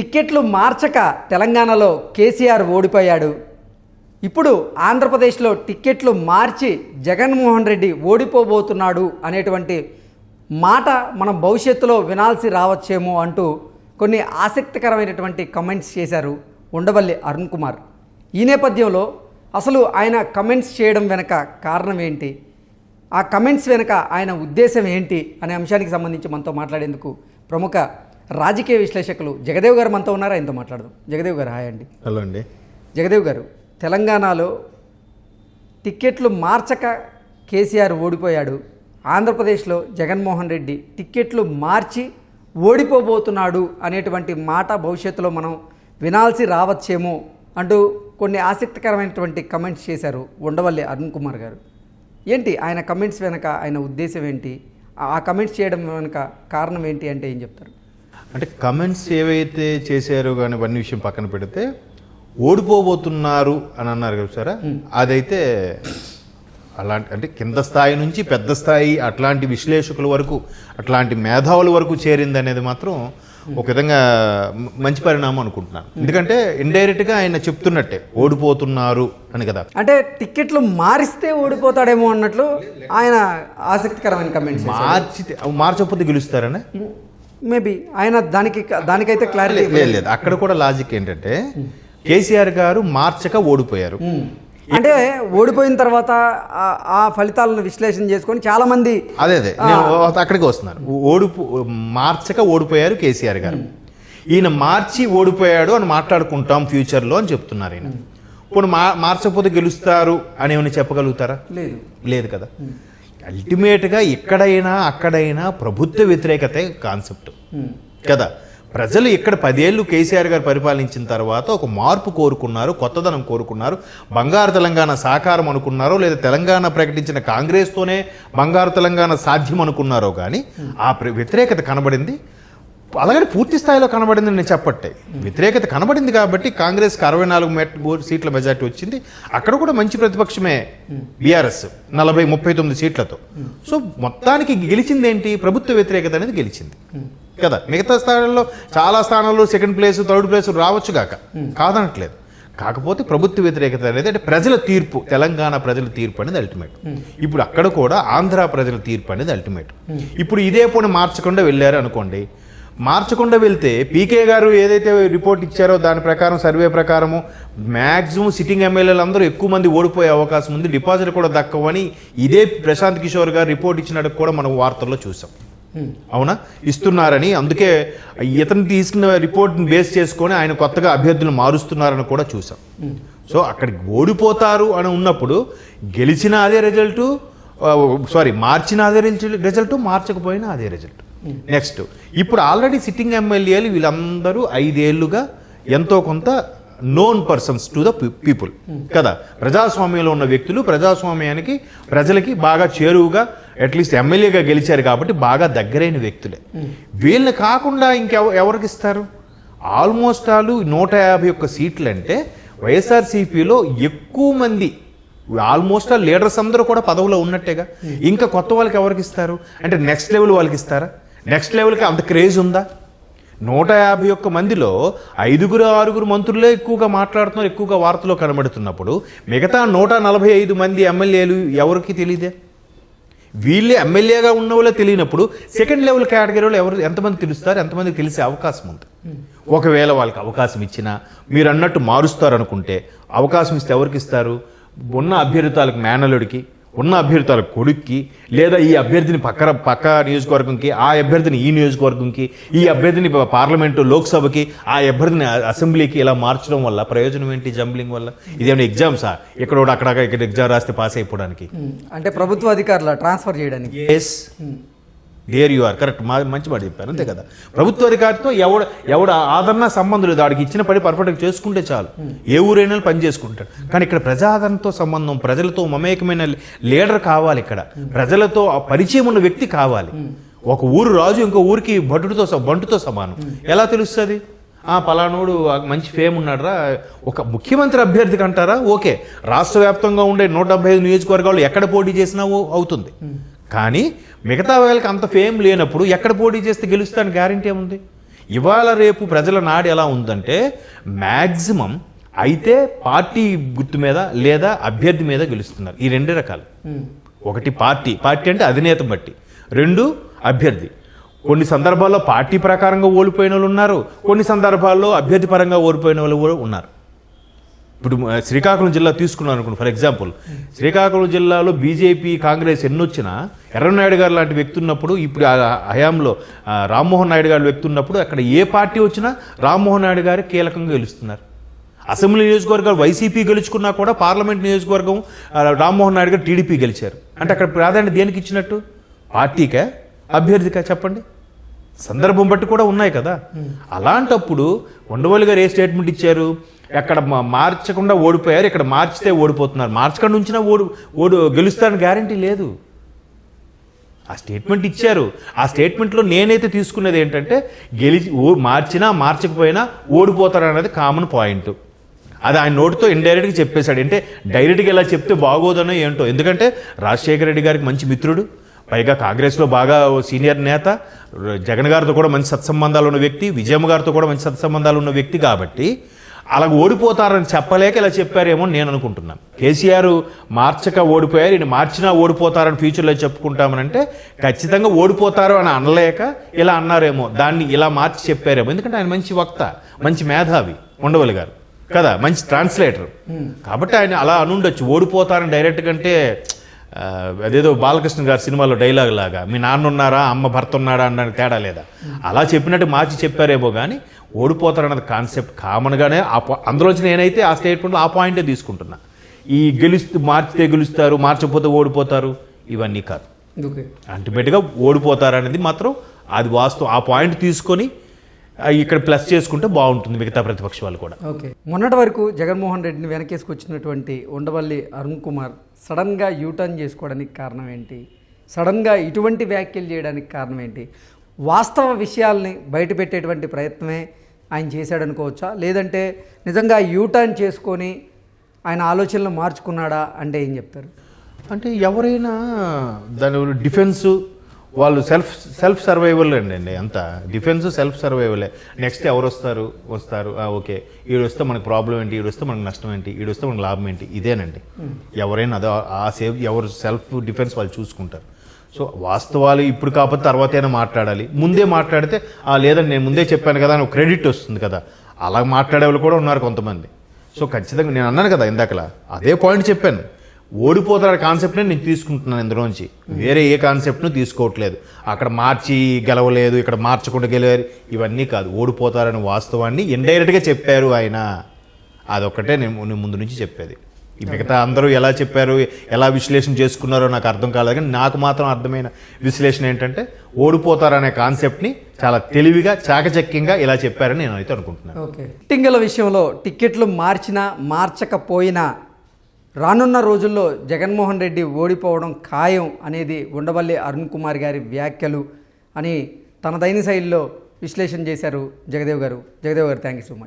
టిక్కెట్లు మార్చక తెలంగాణలో కేసీఆర్ ఓడిపోయాడు. ఇప్పుడు ఆంధ్రప్రదేశ్లో టిక్కెట్లు మార్చి జగన్మోహన్ రెడ్డి ఓడిపోబోతున్నాడు అనేటువంటి మాట మనం భవిష్యత్తులో వినాల్సి రావచ్చేమో అంటూ కొన్ని ఆసక్తికరమైనటువంటి కమెంట్స్ చేశారు ఉండవల్లి అరుణ్ కుమార్. ఈ నేపథ్యంలో అసలు ఆయన కమెంట్స్ చేయడం వెనక కారణం ఏంటి, ఆ కమెంట్స్ వెనక ఆయన ఉద్దేశం ఏంటి అనే అంశానికి సంబంధించి మనతో మాట్లాడేందుకు ప్రముఖ రాజకీయ విశ్లేషకులు జగదేవ్ గారు మనతో ఉన్నారు. ఆయనతో మాట్లాడదాం. జగదేవ్ గారు హాయ్ అండి. హలో అండి. జగదేవ్ గారు, తెలంగాణలో టిక్కెట్లు మార్చక కేసీఆర్ ఓడిపోయాడు, ఆంధ్రప్రదేశ్లో జగన్మోహన్ రెడ్డి టిక్కెట్లు మార్చి ఓడిపోబోతున్నాడు అనేటువంటి మాట భవిష్యత్తులో మనం వినాల్సి రావచ్చేమో అంటూ కొన్ని ఆసక్తికరమైనటువంటి కమెంట్స్ చేశారు ఉండవల్లి అరుణ్ కుమార్ గారు. ఏంటి ఆయన కమెంట్స్ వెనక ఆయన ఉద్దేశం ఏంటి, ఆ కమెంట్స్ చేయడం వెనక కారణం ఏంటి అంటే ఏం చెప్తారు? అంటే కమెంట్స్ ఏవైతే చేశారో కానీ అవన్నీ విషయం పక్కన పెడితే ఓడిపోబోతున్నారు అని అన్నారు కదా సార్, అదైతే అలాంటి అంటే కింద స్థాయి నుంచి పెద్ద స్థాయి అట్లాంటి విశ్లేషకుల వరకు అట్లాంటి మేధావుల వరకు చేరింది అనేది మాత్రం ఒక విధంగా మంచి పరిణామం అనుకుంటున్నాను. ఎందుకంటే ఇండైరెక్ట్గా ఆయన చెప్తున్నట్టే ఓడిపోతున్నారు అని కదా. అంటే టిక్కెట్లు మారిస్తే ఓడిపోతాడేమో అన్నట్లు ఆయన ఆసక్తికరమైన కమెంట్స్. మార్చకపోతే గెలుస్తారనే మేబీ ఆయన దానికైతే క్లారిటీ లేదు. అక్కడ కూడా లాజిక్ ఏంటంటే కేసీఆర్ గారు మార్చక ఓడిపోయారు. అంటే ఓడిపోయిన తర్వాత ఆ ఫలితాలను విశ్లేషణ చేసుకొని చాలా మంది అదే నేను అక్కడికి వస్తున్నాను. మార్చక ఓడిపోయారు కేసీఆర్ గారు. ఈయన మార్చి ఓడిపోయాడు అని మాట్లాడుకుంటాం ఫ్యూచర్లో అని చెప్తున్నారు ఈయన. ఇప్పుడు మార్చకపోతే గెలుస్తారు అని ఏమైనా చెప్పగలుగుతారా? లేదు కదా. అల్టిమేట్గా ఎక్కడైనా అక్కడైనా ప్రభుత్వ వ్యతిరేకతే కాన్సెప్ట్ కదా. ప్రజలు ఇక్కడ 10 ఏళ్ళు కేసీఆర్ గారు పరిపాలించిన తర్వాత ఒక మార్పు కోరుకున్నారు, కొత్తదనం కోరుకున్నారు, బంగారు తెలంగాణ సాకారం అనుకున్నారో లేదా తెలంగాణ ప్రకటించిన కాంగ్రెస్తోనే బంగారు తెలంగాణ సాధ్యం అనుకున్నారో కానీ ఆ వ్యతిరేకత కనబడింది. అలాగే పూర్తి స్థాయిలో కనబడింది నేను చెప్పట్టే. వ్యతిరేకత కనబడింది కాబట్టి కాంగ్రెస్కి 64 సీట్ల మెజార్టీ వచ్చింది. అక్కడ కూడా మంచి ప్రతిపక్షమే బీఆర్ఎస్ 39 సీట్లతో. సో మొత్తానికి గెలిచింది ఏంటి? ప్రభుత్వ వ్యతిరేకత అనేది గెలిచింది కదా. మిగతా స్థానాల్లో చాలా స్థానాల్లో సెకండ్ ప్లేస్, థర్డ్ ప్లేస్ రావచ్చు కాక, కాదనట్లేదు. కాకపోతే ప్రభుత్వ వ్యతిరేకత అనేది అంటే ప్రజల తీర్పు, తెలంగాణ ప్రజల తీర్పు అనేది అల్టిమేట్. ఇప్పుడు అక్కడ కూడా ఆంధ్ర ప్రజల తీర్పు అనేది అల్టిమేట్. ఇప్పుడు ఇదే పోనీ మార్చకుండా వెళ్ళారు అనుకోండి. మార్చకుండా వెళ్తే పీకే గారు ఏదైతే రిపోర్ట్ ఇచ్చారో దాని ప్రకారం, సర్వే ప్రకారము మ్యాక్సిమం సిట్టింగ్ ఎమ్మెల్యేలు అందరూ ఎక్కువ మంది ఓడిపోయే అవకాశం ఉంది, డిపాజిట్ కూడా దక్కవని ఇదే ప్రశాంత్ కిషోర్ గారు రిపోర్ట్ ఇచ్చినట్టు కూడా మనం వార్తల్లో చూసాం. అవునా, ఇస్తున్నారని. అందుకే ఇతను తీసుకున్న రిపోర్ట్ని బేస్ చేసుకొని ఆయన కొత్తగా అభ్యర్థులు మారుస్తున్నారని కూడా చూసాం. సో అక్కడికి ఓడిపోతారు అని ఉన్నప్పుడు గెలిచిన అదే రిజల్టు, మార్చిన అదే రిజల్టు, మార్చకపోయినా అదే రిజల్ట్. నెక్స్ట్, ఇప్పుడు ఆల్రెడీ సిట్టింగ్ ఎమ్మెల్యేలు వీళ్ళందరూ 5 ఏళ్లుగా ఎంతో కొంత known persons to the people కదా. ప్రజాస్వామ్యంలో ఉన్న వ్యక్తులు, ప్రజాస్వామ్యానికి ప్రజలకి బాగా చేరువుగా అట్లీస్ట్ ఎమ్మెల్యేగా గెలిచారు కాబట్టి బాగా దగ్గరైన వ్యక్తులే. వీళ్ళని కాకుండా ఎవరికి ఇస్తారు? ఆల్మోస్ట్ ఆల్ 151 సీట్లు అంటే వైఎస్ఆర్సీపీలో ఎక్కువ మంది ఆల్మోస్ట్ ఆల్ లీడర్స్ అందరూ కూడా పదవిలో ఉన్నట్టేగా. ఇంకా కొత్త వాళ్ళకి ఎవరికి ఇస్తారు అంటే నెక్స్ట్ లెవెల్ వాళ్ళకి ఇస్తారా? నెక్స్ట్ లెవెల్కి అంత క్రేజ్ ఉందా? 151 మందిలో 5-6 మంత్రులే ఎక్కువగా మాట్లాడుతున్నారు, ఎక్కువగా వార్తలో కనబడుతున్నప్పుడు మిగతా 145 మంది ఎమ్మెల్యేలు ఎవరికి తెలియదే? వీళ్ళే ఎమ్మెల్యేగా ఉన్న వాళ్ళే తెలియనప్పుడు సెకండ్ లెవెల్ కేటగిరీలో ఎంతమంది తెలుస్తారు, ఎంతమందికి తెలిసే అవకాశం ఉంది? ఒకవేళ వాళ్ళకి అవకాశం ఇచ్చినా మీరు అన్నట్టు మారుస్తారు అనుకుంటే, అవకాశం ఇస్తే ఎవరికి ఇస్తారు? ఉన్న అభ్యర్థులకు మేనలుడికి, ఉన్న అభ్యర్థుల కొడుక్కి, లేదా ఈ అభ్యర్థిని పక్క నియోజకవర్గంకి, ఆ అభ్యర్థిని ఈ నియోజకవర్గంకి, ఈ అభ్యర్థిని పార్లమెంటు లోక్సభకి, ఆ అభ్యర్థిని అసెంబ్లీకి ఇలా మార్చడం వల్ల ప్రయోజనం ఏంటి? జంబ్లింగ్ వల్ల. ఇదేమైనా ఎగ్జామ్సా? ఇక్కడ ఎగ్జామ్ రాస్తే పాస్ అయిపోవడానికి? అంటే ప్రభుత్వ అధికారుల ట్రాన్స్ఫర్ చేయడానికి? Yes, there you are correct. మంచి మాట చెప్పారు, అంతే కదా. ప్రభుత్వ అధికారితో ఎవడ ఆదరణ సంబంధం లేదు. వాడికి ఇచ్చిన పని పర్ఫెక్ట్గా చేసుకుంటే చాలు, ఏ ఊరైనా పని చేసుకుంటాడు. కానీ ఇక్కడ ప్రజాదరణతో సంబంధం, ప్రజలతో మమేకమైన లీడర్ కావాలి. ఇక్కడ ప్రజలతో పరిచయం ఉన్న వ్యక్తి కావాలి. ఒక ఊరు రాజు ఇంకో ఊరికి బంటుతో సమానం. ఎలా తెలుస్తుంది? పలానోడు మంచి ఫేమ్ ఉన్నాడురా. ఒక ముఖ్యమంత్రి అభ్యర్థికి అంటారా? ఓకే, రాష్ట్ర వ్యాప్తంగా ఉండే 175 నియోజకవర్గాలు ఎక్కడ పోటీ చేసినా అవుతుంది. కానీ మిగతా వాళ్ళకి అంత ఫేమ్ లేనప్పుడు ఎక్కడ పోటీ చేస్తే గెలుస్తాను గ్యారంటీ ఏముంది? ఇవాళ రేపు ప్రజల నాడు ఎలా ఉందంటే మ్యాక్సిమం అయితే పార్టీ గుర్తు మీద లేదా అభ్యర్థి మీద గెలుస్తున్నారు. ఈ రెండు రకాలు. ఒకటి పార్టీ అంటే అధినేత బట్టి, రెండు అభ్యర్థి. కొన్ని సందర్భాల్లో పార్టీ ప్రకారంగా ఓడిపోయిన వాళ్ళు ఉన్నారు, కొన్ని సందర్భాల్లో అభ్యర్థి పరంగా ఓడిపోయిన వాళ్ళు కూడా ఉన్నారు. ఇప్పుడు శ్రీకాకుళం జిల్లా తీసుకున్నాను అనుకోండి. ఫర్ ఎగ్జాంపుల్, శ్రీకాకుళం జిల్లాలో బీజేపీ కాంగ్రెస్ ఎన్నొచ్చినా ఎర్రనాయుడు గారు లాంటి వ్యక్తి ఉన్నప్పుడు, ఇప్పుడు ఆ హయాంలో రామ్మోహన్ నాయుడు గారు వ్యక్తి ఉన్నప్పుడు అక్కడ ఏ పార్టీ వచ్చినా రామ్మోహన్ నాయుడు గారు కీలకంగా గెలుస్తున్నారు. అసెంబ్లీ నియోజకవర్గాలు వైసీపీ గెలుచుకున్నా కూడా పార్లమెంట్ నియోజకవర్గం రామ్మోహన్ నాయుడు గారు టీడీపీ గెలిచారు. అంటే అక్కడ ప్రాధాన్యత దేనికి ఇచ్చినట్టు? పార్టీకా అభ్యర్థికా చెప్పండి? సందర్భం బట్టి కూడా ఉన్నాయి కదా. అలాంటప్పుడు ఉండవల్లి గారు ఏ స్టేట్మెంట్ ఇచ్చారు? ఎక్కడ మార్చకుండా ఓడిపోయారు, ఇక్కడ మార్చితే ఓడిపోతున్నారు. మార్చకుండా ఉంచినా గెలుస్తారని గ్యారంటీ లేదు. ఆ స్టేట్మెంట్ ఇచ్చారు. ఆ స్టేట్మెంట్లో నేనైతే తీసుకునేది ఏంటంటే మార్చినా మార్చకపోయినా ఓడిపోతారు అనేది కామన్ పాయింట్. అది ఆయన నోటితో ఇండైరెక్ట్గా చెప్పేశాడు. అంటే డైరెక్ట్గా ఇలా చెప్తే బాగోదనో ఏంటో. ఎందుకంటే రాజశేఖర రెడ్డి గారికి మంచి మిత్రుడు, పైగా కాంగ్రెస్లో బాగా సీనియర్ నేత, జగన్ గారితో కూడా మంచి సత్సంబంధాలు ఉన్న వ్యక్తి, విజయమ్మ గారితో కూడా మంచి సత్సంబంధాలు ఉన్న వ్యక్తి కాబట్టి అలా ఓడిపోతారని చెప్పలేక ఇలా చెప్పారేమో నేను అనుకుంటున్నాను. కేసీఆర్ మార్చక ఓడిపోయారు, ఈయన మార్చినా ఓడిపోతారని ఫ్యూచర్లో చెప్పుకుంటామనంటే ఖచ్చితంగా ఓడిపోతారు అని అనలేక ఇలా అన్నారేమో, దాన్ని ఇలా మార్చి చెప్పారేమో. ఎందుకంటే ఆయన మంచి వక్త, మంచి మేధావి ఉండవల్లి గారు కదా, మంచి ట్రాన్స్లేటర్. కాబట్టి ఆయన అలా అనుండొచ్చు. ఓడిపోతారని డైరెక్ట్ కంటే అదేదో బాలకృష్ణ గారి సినిమాలో డైలాగ్ లాగా మీ నాన్న ఉన్నారా అమ్మ భర్త ఉన్నాడా అన్న తేడా లేదా, అలా చెప్పినట్టు మార్చి చెప్పారేమో. కానీ ఓడిపోతారన్నది కాన్సెప్ట్ కామన్గానే అందులోంచి నేనైతే ఆ స్టేట్మెంట్లో ఆ పాయింటే తీసుకుంటున్నా. ఈ మార్చితే గెలుస్తారు, మార్చకపోతే ఓడిపోతారు ఇవన్నీ కాదు. అల్టిమేట్గా ఓడిపోతారు అనేది మాత్రం అది వాస్తవం. ఆ పాయింట్ తీసుకొని ఇక్కడ ప్లస్ చేసుకుంటే బాగుంటుంది మిగతా ప్రతిపక్ష వాళ్ళు కూడా. ఓకే, మొన్నటి వరకు జగన్మోహన్ రెడ్డిని వెనకేసుకొచ్చినటువంటి ఉండవల్లి అరుణ్ కుమార్ సడన్గా యూటర్న్ చేసుకోవడానికి కారణం ఏంటి? సడన్గా ఇటువంటి వ్యాఖ్యలు చేయడానికి కారణం ఏంటి? వాస్తవ విషయాల్ని బయటపెట్టేటువంటి ప్రయత్నమే ఆయన చేశాడనుకోవచ్చా, లేదంటే నిజంగా యూటర్న్ చేసుకొని ఆయన ఆలోచనలు మార్చుకున్నాడా అంటే ఏం చెప్తారు? అంటే ఎవరైనా దాని డిఫెన్సు వాళ్ళు సెల్ఫ్ సర్వైవల్ అండి. అంత డిఫెన్స్ సెల్ఫ్ సర్వైవలే. నెక్స్ట్ ఎవరు వస్తారు ఓకే, ఈడు వస్తే మనకు ప్రాబ్లం ఏంటి, ఈడు వస్తే మనకు నష్టం ఏంటి, ఈడు వస్తే మనకు లాభం ఏంటి, ఇదేనండి. ఎవరైనా అదే ఆ ఎవరు సెల్ఫ్ డిఫెన్స్ వాళ్ళు చూసుకుంటారు. సో వాస్తవాలు ఇప్పుడు కాకపోతే తర్వాతైనా మాట్లాడాలి. ముందే మాట్లాడితే లేదండి నేను ముందే చెప్పాను కదా అని క్రెడిట్ వస్తుంది కదా. అలా మాట్లాడే వాళ్ళు కూడా ఉన్నారు కొంతమంది. సో ఖచ్చితంగా నేను అన్నాను కదా ఇందాకలా, అదే పాయింట్ చెప్పాను. ఓడిపోతారు కాన్సెప్ట్నే నేను తీసుకుంటున్నాను ఇందులోంచి, వేరే ఏ కాన్సెప్ట్ను తీసుకోవట్లేదు. అక్కడ మార్చి గెలవలేదు, ఇక్కడ మార్చకుండా గెలవారు, ఇవన్నీ కాదు. ఓడిపోతారని వాస్తవాన్ని ఇండైరెక్ట్గా చెప్పారు ఆయన. అదొక్కటే నేను ముందు నుంచి చెప్పేది. ఈ మిగతా అందరూ ఎలా చెప్పారు, ఎలా విశ్లేషణ చేసుకున్నారో నాకు అర్థం కాలేదు. కానీ నాకు మాత్రం అర్థమైన విశ్లేషణ ఏంటంటే ఓడిపోతారనే కాన్సెప్ట్ని చాలా తెలివిగా చాకచక్యంగా ఇలా చెప్పారని నేను అయితే అనుకుంటున్నాను. ఓకే, టింగల విషయంలో టిక్కెట్లు మార్చినా మార్చకపోయినా రానున్న రోజుల్లో జగన్మోహన్ రెడ్డి ఓడిపోవడం ఖాయం అనేది ఉండవల్లి అరుణ్ కుమార్ గారి వ్యాఖ్యలు అని తనదైన శైలిలో విశ్లేషణ చేశారు జగదేవ్ గారు. Thank you so much.